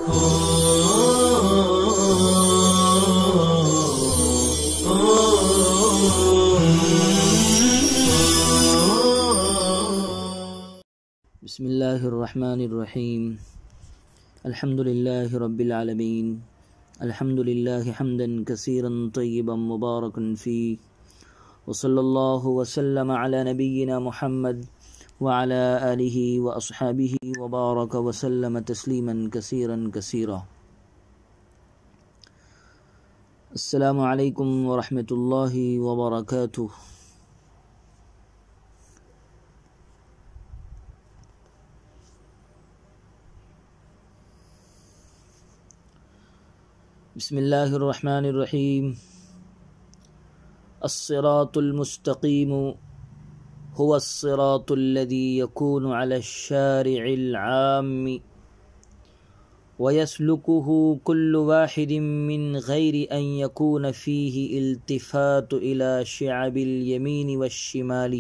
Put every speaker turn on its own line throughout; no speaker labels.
بسم اللہ الرحمن الرحیم الحمد للہ رب العالمین الحمد للہ حمدا کثیرا طیبا مبارکا فیہ وصلی اللہ وسلم علی نبینا محمد وعلی آلہ واصحابہ وبارک وسلم تسلیما کثیرا کثیرا۔ السلام علیکم ورحمۃ اللہ وبرکاتہ۔ بسم اللہ الرحمن الرحیم۔ الصراط المستقیم هو الصراط الذي يكون على الشارع العام ويسلكه كل واحد من غير أن يكون فيه التفات إلى شعب اليمين والشمال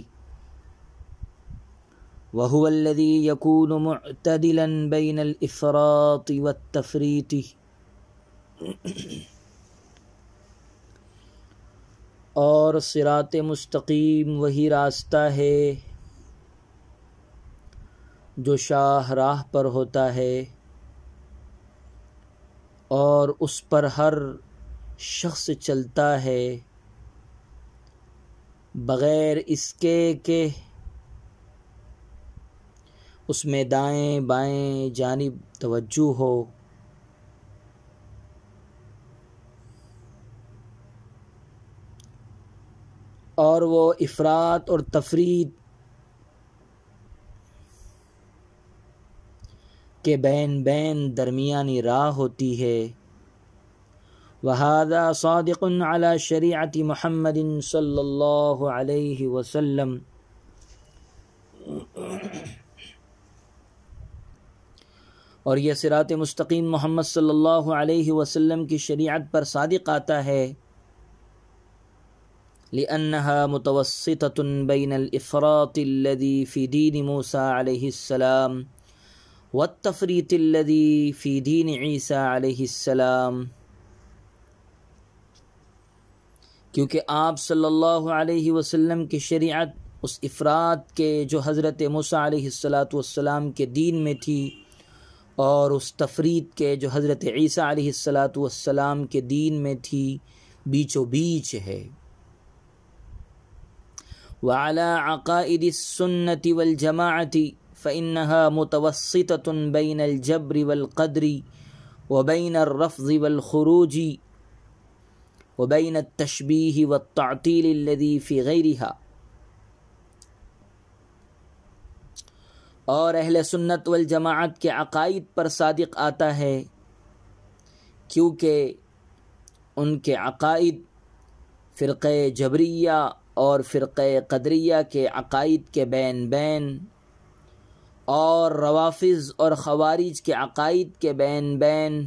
وهو الذي يكون معتدلا بين الإفراط والتفريط، اور صراط مستقیم وہی راستہ ہے جو شاہ راہ پر ہوتا ہے، اور اس پر ہر شخص چلتا ہے بغیر اس کے کہ اس میں دائیں بائیں جانب توجہ ہو۔ اور وہ افراط اور تفریط کے بین درمیانی راہ ہوتی ہے۔ وَهَذَا صَادِقٌ عَلَى شَرِيعَةِ مُحَمَّدٍ صلی اللہ علیہ وسلم، اور یہ صراط مستقیم محمد صلی اللہ علیہ وسلم کی شریعت پر صادق آتا ہے، لأنها متوسطة بين الإفراط الذي في دين موسى عليه السلام والتفريط الذي في دين عيسى عليه السلام، کیونکہ آپ صلی اللہ علیہ وسلم کی شریعت اس افراط کے جو حضرت موسیٰ علیہ السلام کے دین میں تھی، اور اس تفریط کے جو حضرت عیسیٰ علیہ السلام کے دین میں تھی، بیچو بیچ ہے۔ وعلى عقائد السنة والجماعة فإنها متوسطة بين الجبر والقدر وبين الرفض والخروج وبين التشبيه والتعطيل الذي في غيرها، اور اہل سنت والجماعت کے عقائد پر صادق آتا ہے، کیونکہ ان کے عقائد فرقہ جبریہ اور فرقہ قدریہ کے عقائد کے بین اور روافض اور خوارج کے عقائد کے بین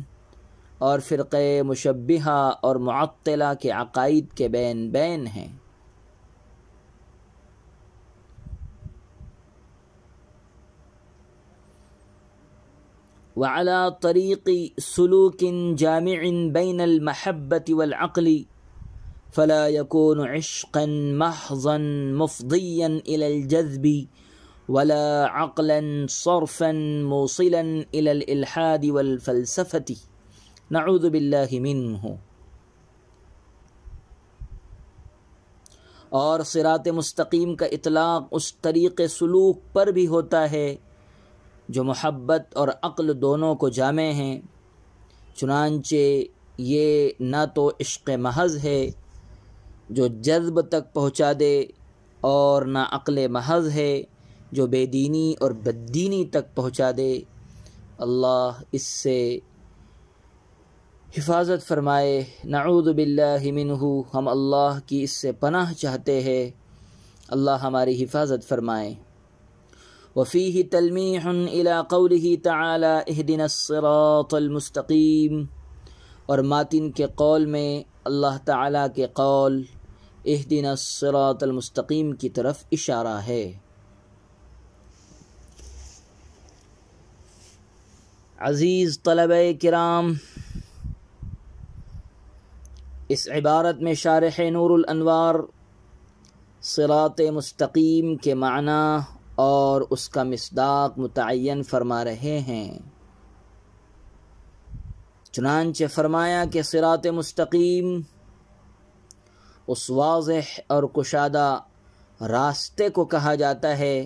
اور فرقہ مشبہہ اور معطلہ کے عقائد کے بین ہیں۔ وعلى طريق سلوك جامع بين المحبة والعقل فلا يكون عشقا محضا مفضيا إلى الجذب ولا عقلا صرفا موصلا إلى الإلحاد والفلسفة نعوذ بالله منه۔ اور صراط مستقیم کا اطلاق اس طریق سلوک پر بھی ہوتا ہے جو محبت اور عقل دونوں کو جامع ہیں، چنانچہ یہ نہ تو عشق محض ہے جو جذب تک پہنچا دے، اور نہ عقل محض ہے جو بے دینی اور بددینی تک پہنچا دے۔ اللہ اس سے حفاظت فرمائے، نعوذ باللہ منہ، ہم اللہ کی اس سے پناہ چاہتے ہیں، اللہ ہماری حفاظت فرمائے۔ وفیہ تلمیح الی قولہ تعالی اہدنا الصراط المستقیم، اور ماتن کے قول میں اللہ تعالیٰ کے قول اہدنا الصراط المستقیم کی طرف اشارہ ہے۔ عزیز طلبہ کرام، اس عبارت میں شارح نور الانوار صراط مستقیم کے معنی اور اس کا مصداق متعین فرما رہے ہیں۔ چنانچہ فرمایا کہ صراط مستقیم اس واضح اور کشادہ راستے کو کہا جاتا ہے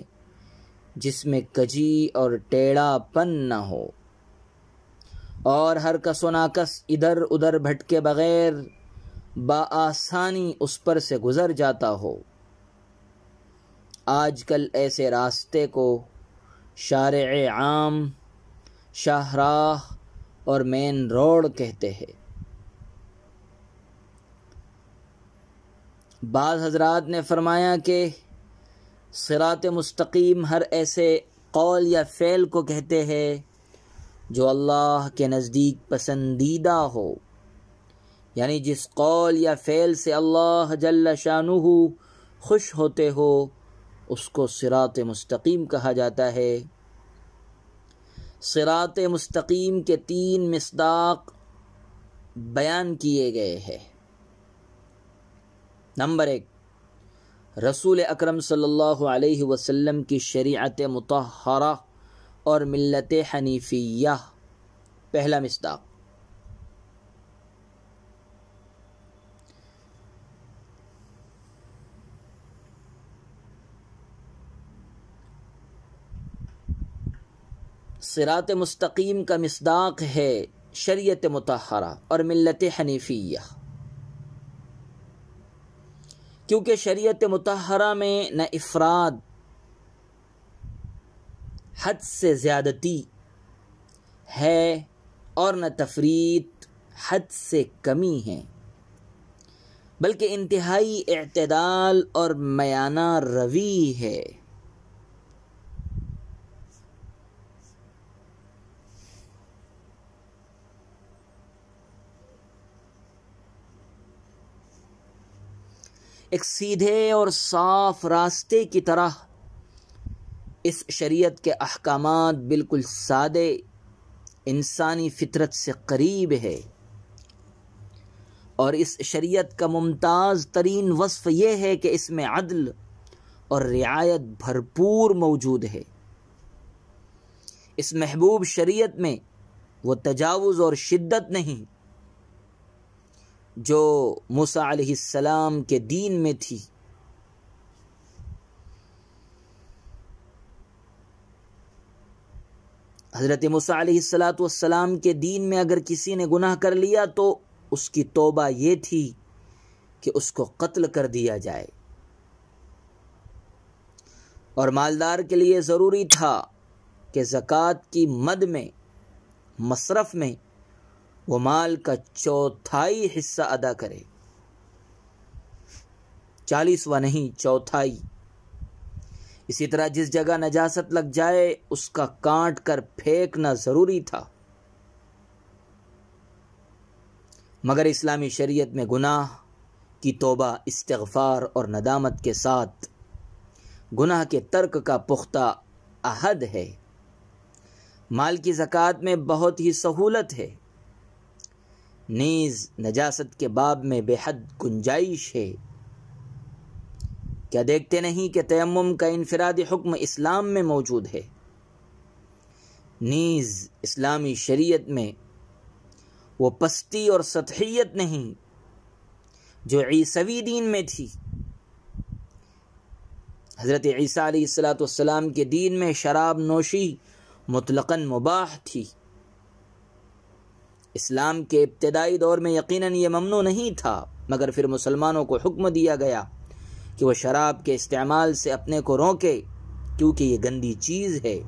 جس میں کجی اور ٹیڑھا پن نہ ہو اور ہر کس و ناکس ادھر ادھر بھٹکے بغیر بآسانی اس پر سے گزر جاتا ہو۔ آج کل ایسے راستے کو شارع عام، شاہراہ اور مین روڈ کہتے ہیں۔ بعض حضرات نے فرمایا کہ صراط مستقیم ہر ایسے قول یا فعل کو کہتے ہیں جو اللہ کے نزدیک پسندیدہ ہو، یعنی جس قول یا فعل سے اللہ جل شانہ خوش ہوتے ہو اس کو صراط مستقیم کہا جاتا ہے۔ صراط مستقیم کے 3 مصداق بیان کیے گئے ہیں۔ نمبر 1، رسول اکرم صلی اللہ علیہ وسلم کی شریعت مطہرہ اور ملت حنیفیہ، پہلا مصداق۔ صراط مستقیم کا مصداق ہے شریعت مطہرہ اور ملت حنیفیہ، کیونکہ شریعت مطہرہ میں نہ افراد، حد سے زیادتی ہے اور نہ تفریط، حد سے کمی ہے، بلکہ انتہائی اعتدال اور میانہ روی ہے۔ ایک سیدھے اور صاف راستے کی طرح اس شریعت کے احکامات بالکل سادے، انسانی فطرت سے قریب ہے، اور اس شریعت کا ممتاز ترین وصف یہ ہے کہ اس میں عدل اور رعایت بھرپور موجود ہے۔ اس محبوب شریعت میں وہ تجاوز اور شدت نہیں جو موسیٰ علیہ السلام کے دین میں تھی۔ حضرت موسیٰ علیہ السلام کے دین میں اگر کسی نے گناہ کر لیا تو اس کی توبہ یہ تھی کہ اس کو قتل کر دیا جائے، اور مالدار کے لیے ضروری تھا کہ زکوٰۃ کی مد میں، مصرف میں وہ مال کا 1/4 حصہ ادا کرے، 40واں نہیں، 1/4۔ اسی طرح جس جگہ نجاست لگ جائے اس کا کاٹ کر پھینکنا ضروری تھا، مگر اسلامی شریعت میں گناہ کی توبہ، استغفار اور ندامت کے ساتھ گناہ کے ترک کا پختہ عہد ہے۔ مال کی زکوٰۃ میں بہت ہی سہولت ہے، نیز نجاست کے باب میں بے حد گنجائش ہے۔ کیا دیکھتے نہیں کہ تیمم کا انفرادی حکم اسلام میں موجود ہے؟ نیز اسلامی شریعت میں وہ پستی اور سطحیت نہیں جو عیسوی دین میں تھی۔ حضرت عیسیٰ علیہ السلام کے دین میں شراب نوشی مطلقاً مباح تھی۔ اسلام کے ابتدائی دور میں یقیناً یہ ممنوع نہیں تھا، مگر پھر مسلمانوں کو حکم دیا گیا کہ وہ شراب کے استعمال سے اپنے کو روکے، کیونکہ یہ گندی چیز ہے۔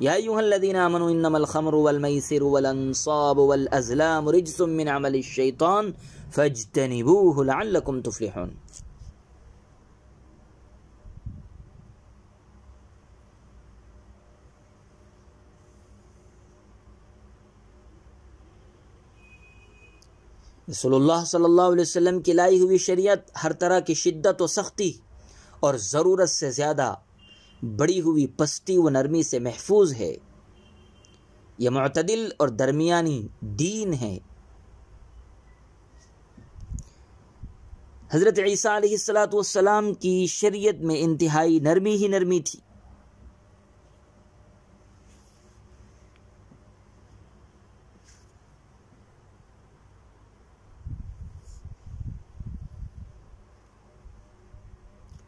یا ایھا الذین آمنوا انما الخمر والمیسر والانصاب والازلام رجس من عمل الشیطان فاجتنبوه لعلکم تفلحون۔ رسول اللہ صلی اللہ علیہ وسلم کی لائی ہوئی شریعت ہر طرح کی شدت و سختی اور ضرورت سے زیادہ بڑی ہوئی پستی و نرمی سے محفوظ ہے۔ یہ معتدل اور درمیانی دین ہے۔ حضرت عیسیٰ علیہ السلام کی شریعت میں انتہائی نرمی ہی نرمی تھی۔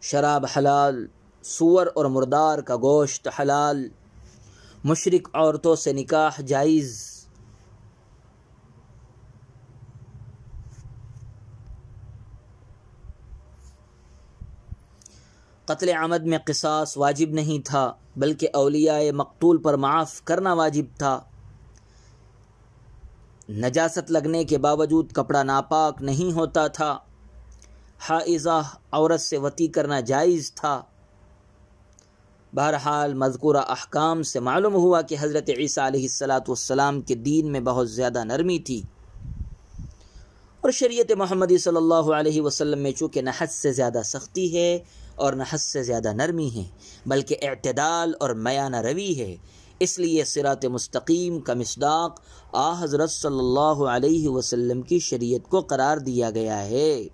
شراب حلال، سور اور مردار کا گوشت حلال، مشرک عورتوں سے نکاح جائز۔ قتل عمد میں قصاص واجب نہیں تھا، بلکہ اولیاء مقتول پر معاف کرنا واجب تھا۔ نجاست لگنے کے باوجود کپڑا ناپاک نہیں ہوتا تھا۔ حائضہ عورت سے وطی کرنا جائز تھا۔ بہرحال مذکورہ احکام سے معلوم ہوا کہ حضرت عیسیٰ علیہ السلام کے دین میں بہت زیادہ نرمی تھی، اور شریعت محمدی صلی اللہ علیہ وسلم میں چونکہ نہ حد سے زیادہ سختی ہے اور نہ حد سے زیادہ نرمی ہے، بلکہ اعتدال اور میانہ روی ہے، اس لیے صراط مستقیم کا مصداق حضرت صلی اللہ علیہ وسلم کی شریعت کو قرار دیا گیا ہے۔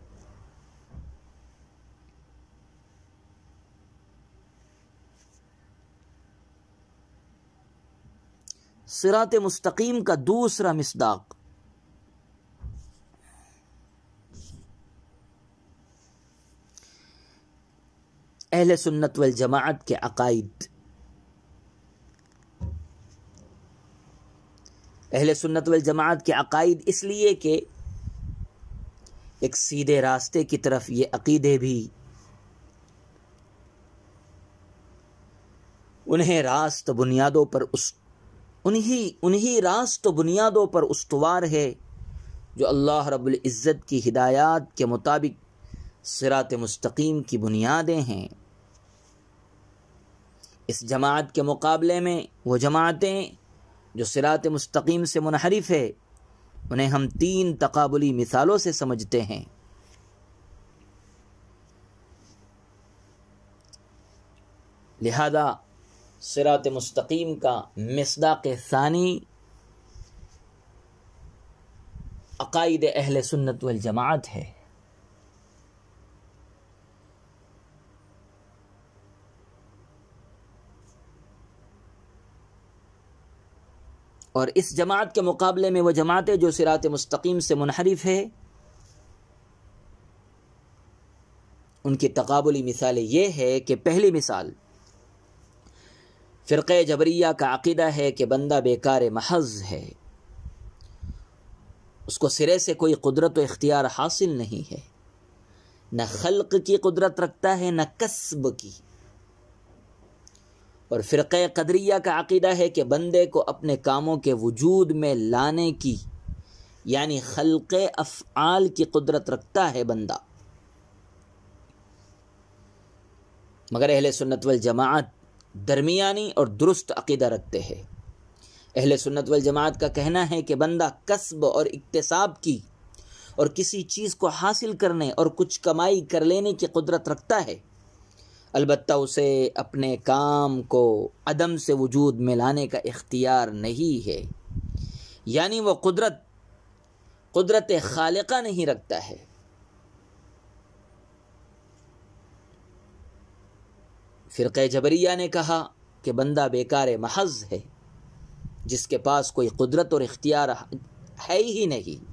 صراط مستقیم کا دوسرا مصداق اہل سنت والجماعت کے عقائد۔ اہل سنت والجماعت کے عقائد اس لیے کہ ایک سیدھے راستے کی طرف یہ عقیدے بھی انہی راست بنیادوں پر استوار ہے جو اللہ رب العزت کی ہدایات کے مطابق صراط مستقیم کی بنیادیں ہیں۔ اس جماعت کے مقابلے میں وہ جماعتیں جو صراط مستقیم سے منحرف ہے، انہیں ہم 3 تقابلی مثالوں سے سمجھتے ہیں۔ لہذا صراط مستقیم کا مصداق ثانی عقائد اہل سنت والجماعت ہے۔ اور اس جماعت کے مقابلے میں وہ جماعتیں جو صراط مستقیم سے منحرف ہے، ان کی تقابلی مثال یہ ہے کہ پہلی مثال فرقہ جبریہ کا عقیدہ ہے کہ بندہ بیکار محض ہے، اس کو سرے سے کوئی قدرت و اختیار حاصل نہیں ہے، نہ خلق کی قدرت رکھتا ہے نہ کسب کی۔ اور فرقہ قدریہ کا عقیدہ ہے کہ بندے کو اپنے کاموں کے وجود میں لانے کی، یعنی خلق افعال کی قدرت رکھتا ہے بندہ۔ مگر اہل سنت والجماعت درمیانی اور درست عقیدہ رکھتے ہیں۔ اہل سنت والجماعت کا کہنا ہے کہ بندہ کسب اور اکتساب کی اور کسی چیز کو حاصل کرنے اور کچھ کمائی کر لینے کی قدرت رکھتا ہے، البتہ اسے اپنے کام کو عدم سے وجود میں لانے کا اختیار نہیں ہے، یعنی وہ قدرت خالقہ نہیں رکھتا ہے۔ فرقہ جبریہ نے کہا کہ بندہ بیکار محض ہے، جس کے پاس کوئی قدرت اور اختیار ہے ہی نہیں۔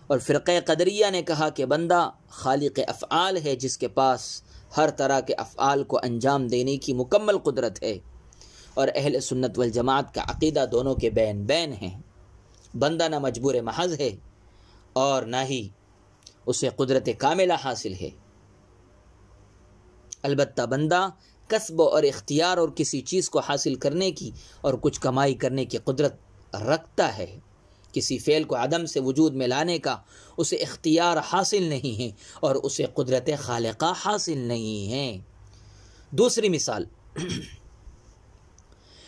اور فرقہ قدریہ نے کہا کہ بندہ خالق افعال ہے، جس کے پاس ہر طرح کے افعال کو انجام دینے کی مکمل قدرت ہے۔ اور اہل سنت والجماعت کا عقیدہ دونوں کے بین بین ہیں، بندہ نہ مجبور محض ہے اور نہ ہی اسے قدرت کاملہ حاصل ہے، البتہ بندہ کسب اور اختیار اور کسی چیز کو حاصل کرنے کی اور کچھ کمائی کرنے کی قدرت رکھتا ہے۔ کسی فعل کو عدم سے وجود میں لانے کا اسے اختیار حاصل نہیں ہے اور اسے قدرت خالقہ حاصل نہیں ہے۔ دوسری مثال،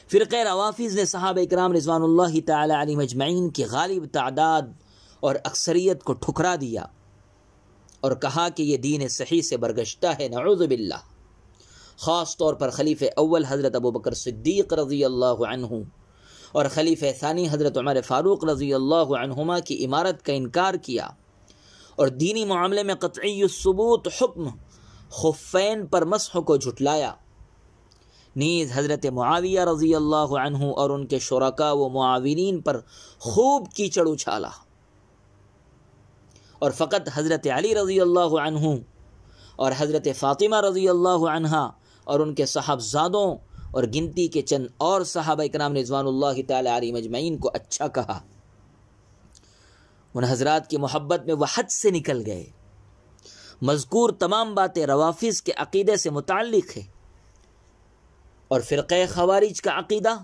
فرقہ روافض نے صحابہ اکرام رضوان اللہ تعالی علیہم اجمعین کی غالب تعداد اور اکثریت کو ٹھکرا دیا اور کہا کہ یہ دین صحیح سے برگشتہ ہے، نعوذ باللہ۔ خاص طور پر خلیفہ اول حضرت ابو بکر صدیق رضی اللہ عنہ اور خلیفہ ثانی حضرت عمر فاروق رضی اللہ عنہما کی امارت کا انکار کیا اور دینی معاملے میں قطعی الثبوت حکم خفین پر مسح کو جھٹلایا۔ نیز حضرت معاویہ رضی اللہ عنہ اور ان کے شرکاء و معاونین پر خوب کیچڑ اچھالا، اور فقط حضرت علی رضی اللہ عنہ اور حضرت فاطمہ رضی اللہ عنہا اور ان کے صاحبزادوں اور گنتی کے چند اور صحابہ اکرام رضوان اللہ تعالی علیہم اجمعین کو اچھا کہا۔ ان حضرات کی محبت میں وہ حد سے نکل گئے۔ مذکور تمام باتیں روافض کے عقیدے سے متعلق ہے، اور فرقہ خوارج کا عقیدہ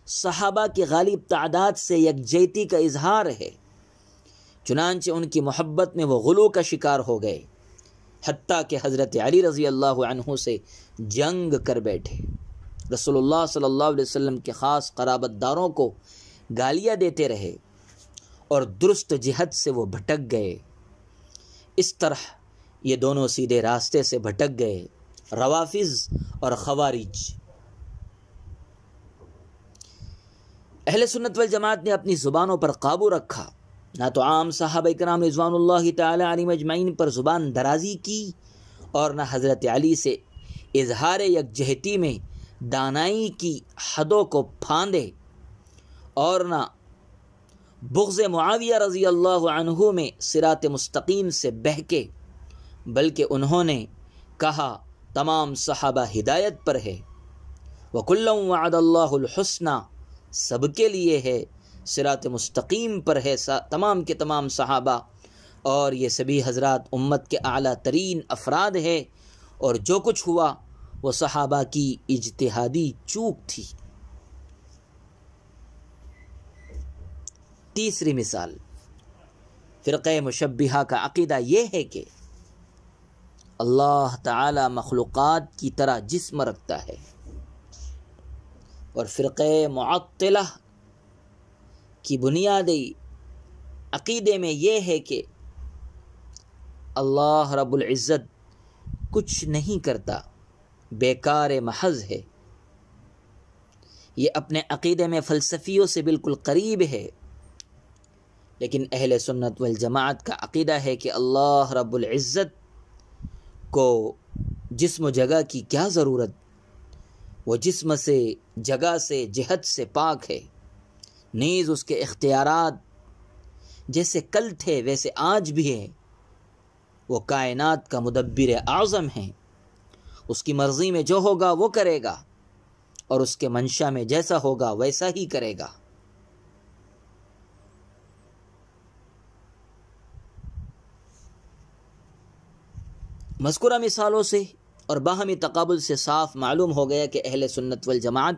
صحابہ کی غالب تعداد سے یکجہتی کا اظہار ہے، چنانچہ ان کی محبت میں وہ غلو کا شکار ہو گئے، حتیٰ کہ حضرت علی رضی اللہ عنہ سے جنگ کر بیٹھے، رسول اللہ صلی اللہ علیہ وسلم کے خاص قرابت داروں کو گالیاں دیتے رہے، اور درست جہت سے وہ بھٹک گئے۔ اس طرح یہ دونوں سیدھے راستے سے بھٹک گئے، روافض اور خوارج۔ اہل سنت والجماعت نے اپنی زبانوں پر قابو رکھا، نہ تو عام صحابہ کرام رضوان اللہ تعالی علیہم اجمعین پر زبان درازی کی، اور نہ حضرت علی سے اظہار یکجہتی میں دانائی کی حدوں کو پھاندے، اور نہ بغض معاویہ رضی اللہ عنہ میں صراط مستقیم سے بہکے، بلکہ انہوں نے کہا تمام صحابہ ہدایت پر ہے، وَكُلًّا وَعَدَ اللَّهُ الْحُسْنَى، سب کے لیے ہے، صراط مستقیم پر ہے تمام کے تمام صحابہ، اور یہ سبھی حضرات امت کے اعلیٰ ترین افراد ہے، اور جو کچھ ہوا وہ صحابہ کی اجتہادی چوک تھی۔ تیسری مثال، فرقہ مشبہہ کا عقیدہ یہ ہے کہ اللہ تعالی مخلوقات کی طرح جسم رکھتا ہے، اور فرقہ معطلہ کی بنیادی عقیدے میں یہ ہے کہ اللہ رب العزت کچھ نہیں کرتا، بیکار محض ہے۔ یہ اپنے عقیدے میں فلسفیوں سے بالکل قریب ہے، لیکن اہل سنت والجماعت کا عقیدہ ہے کہ اللہ رب العزت کو جسم و جگہ کی کیا ضرورت، وہ جسم سے، جگہ سے، جہت سے پاک ہے، نیز اس کے اختیارات جیسے کل تھے ویسے آج بھی ہے، وہ کائنات کا مدبر اعظم ہے، اس کی مرضی میں جو ہوگا وہ کرے گا، اور اس کے منشا میں جیسا ہوگا ویسا ہی کرے گا۔ مذکورہ مثالوں سے اور باہمی تقابل سے صاف معلوم ہو گیا کہ اہل سنت والجماعت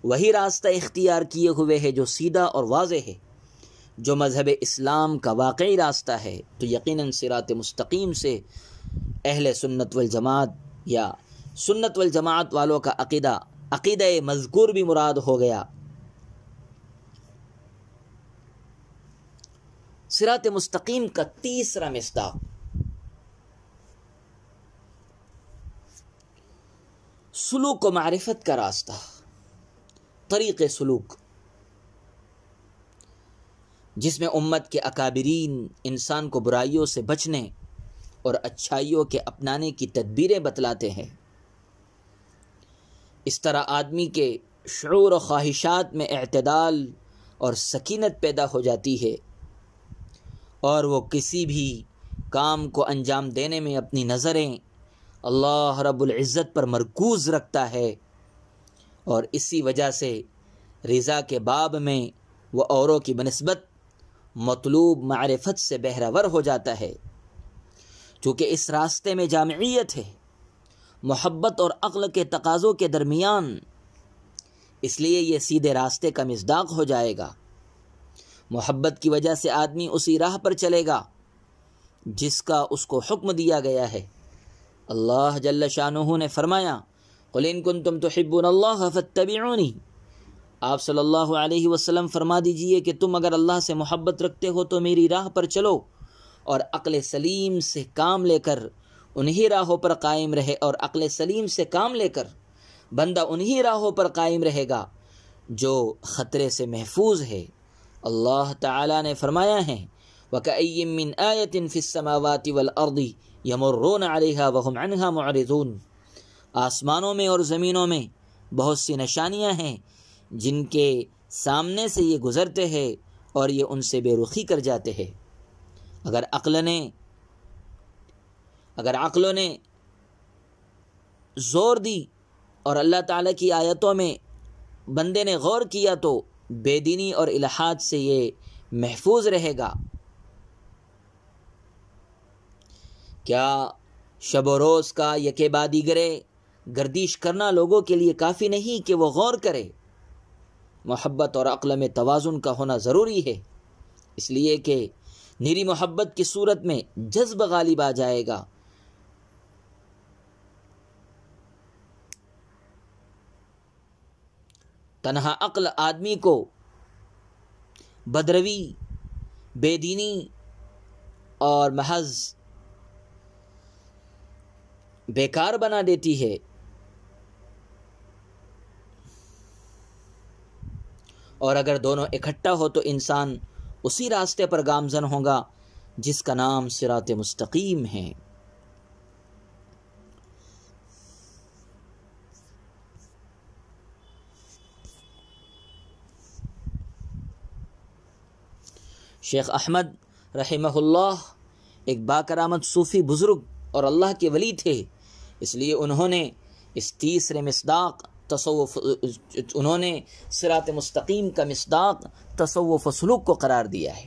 وہی راستہ اختیار کیے ہوئے ہے جو سیدھا اور واضح ہے، جو مذہب اسلام کا واقعی راستہ ہے، تو یقیناً صراط مستقیم سے اہل سنت والجماعت یا سنت والجماعت والوں کا عقیدہ مذکور بھی مراد ہو گیا۔ صراط مستقیم کا تیسرا مصداق سلوک و معرفت کا راستہ، طریق سلوک، جس میں امت کے اکابرین انسان کو برائیوں سے بچنے اور اچھائیوں کے اپنانے کی تدبیریں بتلاتے ہیں۔ اس طرح آدمی کے شعور و خواہشات میں اعتدال اور سکینت پیدا ہو جاتی ہے، اور وہ کسی بھی کام کو انجام دینے میں اپنی نظریں اللہ رب العزت پر مرکوز رکھتا ہے، اور اسی وجہ سے رضا کے باب میں وہ اوروں کی بنسبت مطلوب معرفت سے بہرہور ہو جاتا ہے۔ چونکہ اس راستے میں جامعیت ہے، محبت اور عقل کے تقاضوں کے درمیان، اس لیے یہ سیدھے راستے کا مصداق ہو جائے گا۔ محبت کی وجہ سے آدمی اسی راہ پر چلے گا جس کا اس کو حکم دیا گیا ہے۔ اللہ جل شانہ نے فرمایا قُلْ إِن كُنتُمْ تُحِبُّونَ اللَّهَ فَاتَّبِعُونِي، آپ صلی اللہ علیہ وسلم فرما دیجئے کہ تم اگر اللہ سے محبت رکھتے ہو تو میری راہ پر چلو، اور عقل سلیم سے کام لے کر انہی راہوں پر قائم رہے، اور عقل سلیم سے کام لے کر بندہ انہی راہوں پر قائم رہے گا جو خطرے سے محفوظ ہے۔ اللہ تعالیٰ نے فرمایا ہے وَكَأَيٍّ مِّنْ آيَةٍ فِي السَّمَاوَاتِ وَالْأَرْضِ يَمُرُّونَ عَلَيْهَا وَهُمْ عَنْهَا مُعْرِضُونَ، آسمانوں میں اور زمینوں میں بہت سی نشانیاں ہیں جن کے سامنے سے یہ گزرتے ہیں اور یہ ان سے بے رخی کر جاتے ہیں۔ اگر عقلوں نے زور دی اور اللہ تعالیٰ کی آیتوں میں بندے نے غور کیا تو بے دینی اور الحاد سے یہ محفوظ رہے گا۔ کیا شب و روز کا یکے بعد دیگرے گردش کرنا لوگوں کے لیے کافی نہیں کہ وہ غور کرے؟ محبت اور عقل میں توازن کا ہونا ضروری ہے، اس لیے کہ نیری محبت کی صورت میں جذب غالب آ جائے گا۔ تنہا عقل آدمی کو بدروی، بے دینی اور محض بیکار بنا دیتی ہے، اور اگر دونوں اکٹھا ہو تو انسان اسی راستے پر گامزن ہوگا جس کا نام صراط مستقیم ہے۔ شیخ احمد رحمہ اللہ ایک باکرامت صوفی بزرگ اور اللہ کے ولی تھے، اس لیے انہوں نے اس تیسرے مصداق انہوں نے صراط مستقیم کا مصداق تصوف و سلوک کو قرار دیا ہے،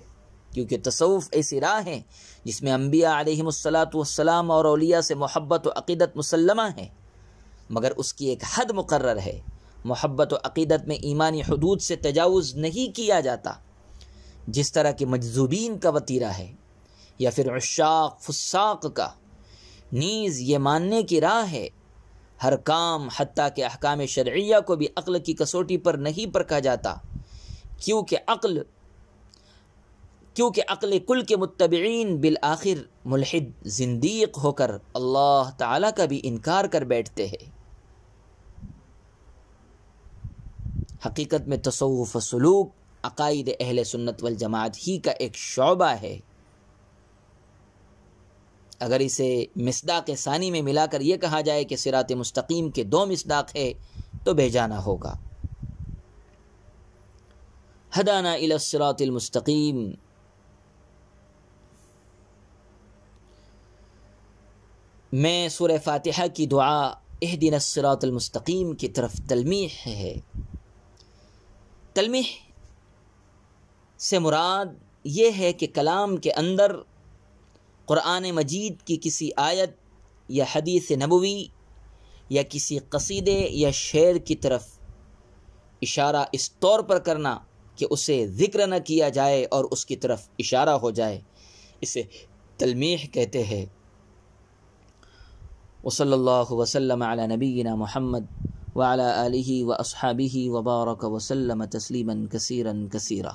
کیونکہ تصوف ایسی راہ ہے جس میں انبیاء علیہم الصلاۃ والسلام اور اولیاء سے محبت و عقیدت مسلمہ ہے، مگر اس کی ایک حد مقرر ہے۔ محبت و عقیدت میں ایمانی حدود سے تجاوز نہیں کیا جاتا، جس طرح کہ مجذوبین کا وتیرہ ہے یا پھر عشاق فساق کا، نیز یہ ماننے کی راہ ہے ہر کام حتیٰ کہ احکام شرعیہ کو بھی عقل کی کسوٹی پر نہیں پرکھا جاتا، کیونکہ عقل کل کے متبعین بالآخر ملحد زندیق ہو کر اللہ تعالیٰ کا بھی انکار کر بیٹھتے ہیں۔ حقیقت میں تصوف و سلوک عقائد اہل سنت والجماعت ہی کا ایک شعبہ ہے۔ اگر اسے مصداق ثانی میں ملا کر یہ کہا جائے کہ صراط مستقیم کے 2 مصداق ہے تو بے جانا ہوگا۔ ہدانا الی الصراط المستقیم، میں سورہ فاتحہ کی دعا اہدنا الصراط المستقیم کی طرف تلمیح ہے۔ تلمیح سے مراد یہ ہے کہ کلام کے اندر قرآن مجید کی کسی آیت یا حدیث نبوی یا کسی قصیدے یا شعر کی طرف اشارہ اس طور پر کرنا کہ اسے ذکر نہ کیا جائے اور اس کی طرف اشارہ ہو جائے، اسے تلمیح کہتے ہیں۔ وصلی اللہ وسلم علی نبینا محمد وعلی آلہ واصحابہ وبارک وسلم تسلیما کثیرا کثیرا۔